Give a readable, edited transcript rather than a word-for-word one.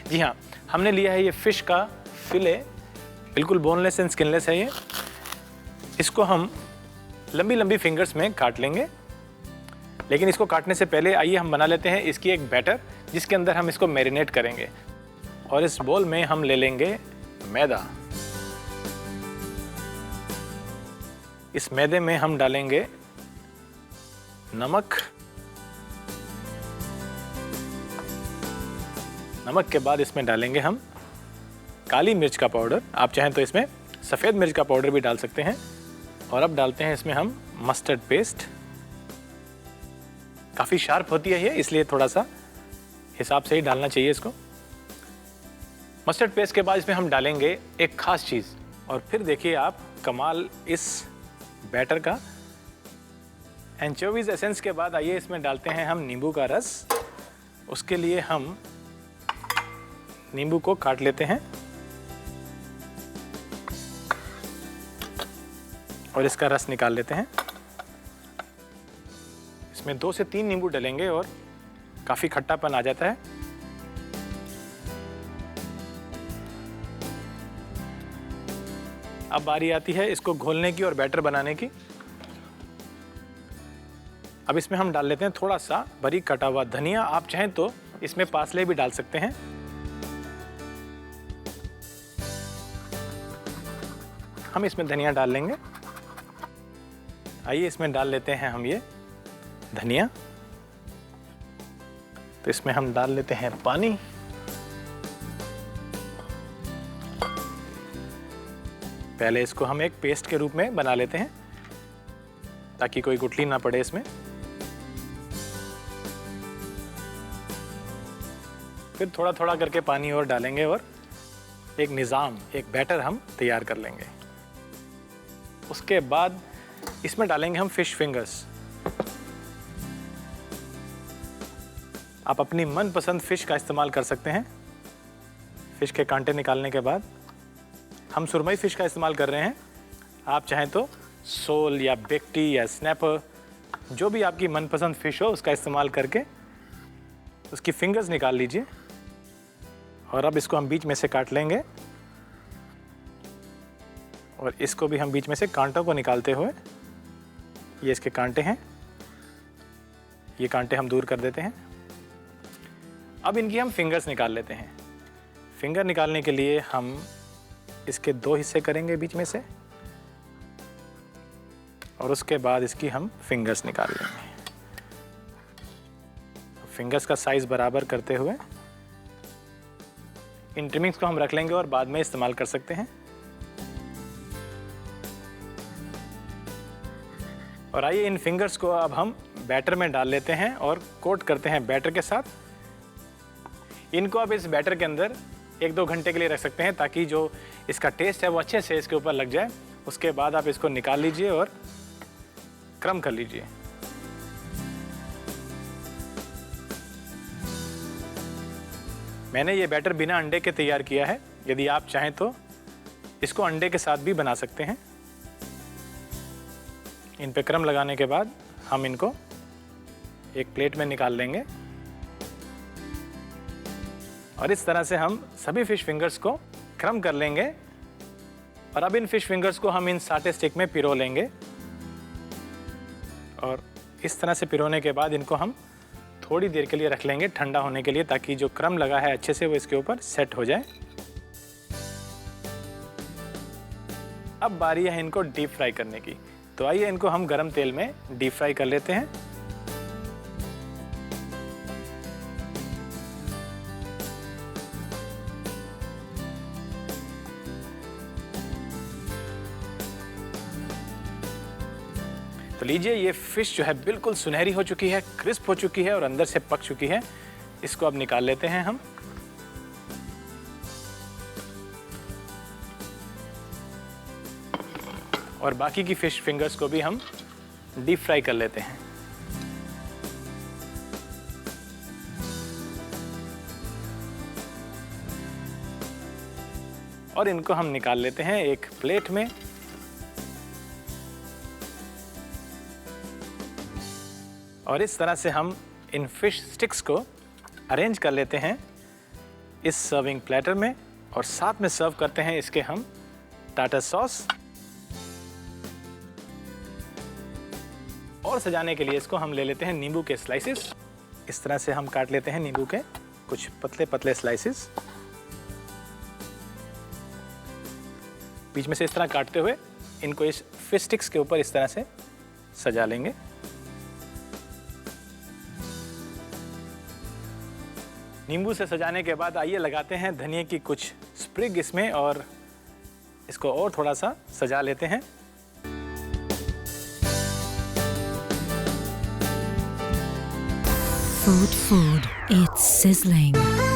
जी हाँ, हमने लिया है ये फ़िश का फिले, बिल्कुल बोनलेस एंड स्किनलेस है ये। इसको हम लंबी लंबी फिंगर्स में काट लेंगे, लेकिन इसको काटने से पहले आइए हम बना लेते हैं इसकी एक बैटर, जिसके अंदर हम इसको मैरिनेट करेंगे। और इस बोल में हम ले लेंगे मैदा। इस मैदे में हम डालेंगे नमक। नमक के बाद इसमें डालेंगे हम काली मिर्च का पाउडर, आप चाहें तो इसमें सफ़ेद मिर्च का पाउडर भी डाल सकते हैं। और अब डालते हैं इसमें हम मस्टर्ड पेस्ट। काफ़ी शार्प होती है ये, इसलिए थोड़ा सा हिसाब से ही डालना चाहिए इसको। मस्टर्ड पेस्ट के बाद इसमें हम डालेंगे एक ख़ास चीज़, और फिर देखिए आप कमाल इस बैटर का। एंचोवीज एसेंस के बाद आइए इसमें डालते हैं हम नींबू का रस। उसके लिए हम नींबू को काट लेते हैं और इसका रस निकाल लेते हैं। इसमें 2 से 3 नींबू डलेंगे और काफ़ी खट्टापन आ जाता है। अब बारी आती है इसको घोलने की और बैटर बनाने की। अब इसमें हम डाल लेते हैं थोड़ा सा बारीक कटा हुआ धनिया, आप चाहें तो इसमें पार्सले भी डाल सकते हैं। हम इसमें धनिया डाल लेंगे। आइए इसमें डाल लेते हैं हम ये धनिया। तो इसमें हम डाल लेते हैं पानी। पहले इसको हम एक पेस्ट के रूप में बना लेते हैं ताकि कोई गुठली ना पड़े इसमें। फिर थोड़ा थोड़ा करके पानी और डालेंगे और एक निज़ाम, एक बैटर हम तैयार कर लेंगे। उसके बाद इसमें डालेंगे हम फिश फिंगर्स। आप अपनी मनपसंद फिश का इस्तेमाल कर सकते हैं। फिश के कांटे निकालने के बाद हम सुरमई फिश का इस्तेमाल कर रहे हैं। आप चाहें तो सोल या बेक्टी या स्नैपर, जो भी आपकी मनपसंद फिश हो उसका इस्तेमाल करके उसकी फिंगर्स निकाल लीजिए। और अब इसको हम बीच में से काट लेंगे और इसको भी हम बीच में से कांटों को निकालते हुए, ये इसके कांटे हैं, ये कांटे हम दूर कर देते हैं। अब इनकी हम फिंगर्स निकाल लेते हैं। फिंगर निकालने के लिए हम इसके 2 हिस्से करेंगे बीच में से, और उसके बाद इसकी हम फिंगर्स निकाल लेंगे। फिंगर्स का साइज़ बराबर करते हुए इन ट्रिमिंग्स को हम रख लेंगे और बाद में इस्तेमाल कर सकते हैं। और आइए इन फिंगर्स को अब हम बैटर में डाल लेते हैं और कोट करते हैं बैटर के साथ। इनको अब इस बैटर के अंदर 1-2 घंटे के लिए रख सकते हैं ताकि जो इसका टेस्ट है वो अच्छे से इसके ऊपर लग जाए। उसके बाद आप इसको निकाल लीजिए और क्रम कर लीजिए। मैंने ये बैटर बिना अंडे के तैयार किया है। यदि आप चाहें तो इसको अंडे के साथ भी बना सकते हैं। इन पे क्रम लगाने के बाद हम इनको एक प्लेट में निकाल लेंगे और इस तरह से हम सभी फिश फिंगर्स को क्रम कर लेंगे। और अब इन फिश फिंगर्स को हम इन साटे स्टिक में पिरो लेंगे और इस तरह से पिरोने के बाद इनको हम थोड़ी देर के लिए रख लेंगे ठंडा होने के लिए, ताकि जो क्रम लगा है अच्छे से वो इसके ऊपर सेट हो जाए। अब बारी है इनको डीप फ्राई करने की। तो आइए इनको हम गरम तेल में डीप फ्राई कर लेते हैं। तो लीजिए, ये फिश जो है बिल्कुल सुनहरी हो चुकी है, क्रिस्प हो चुकी है और अंदर से पक चुकी है। इसको अब निकाल लेते हैं हम। और बाकी की फिश फिंगर्स को भी हम डीप फ्राई कर लेते हैं। और इनको हम निकाल लेते हैं एक प्लेट में। और इस तरह से हम इन फिश स्टिक्स को अरेंज कर लेते हैं इस सर्विंग प्लेटर में और साथ में सर्व करते हैं इसके हम टाटा सॉस। और सजाने के लिए इसको हम ले लेते हैं नींबू के स्लाइसेस। इस तरह से हम काट लेते हैं नींबू के कुछ पतले पतले स्लाइसेस। बीच में से इस तरह काटते हुए इनको इस फिश स्टिक्स के ऊपर इस तरह से सजा लेंगे। नींबू से सजाने के बाद आइए लगाते हैं धनिया की कुछ स्प्रिग इसमें और इसको और थोड़ा सा सजा लेते हैं। Food, it's sizzling.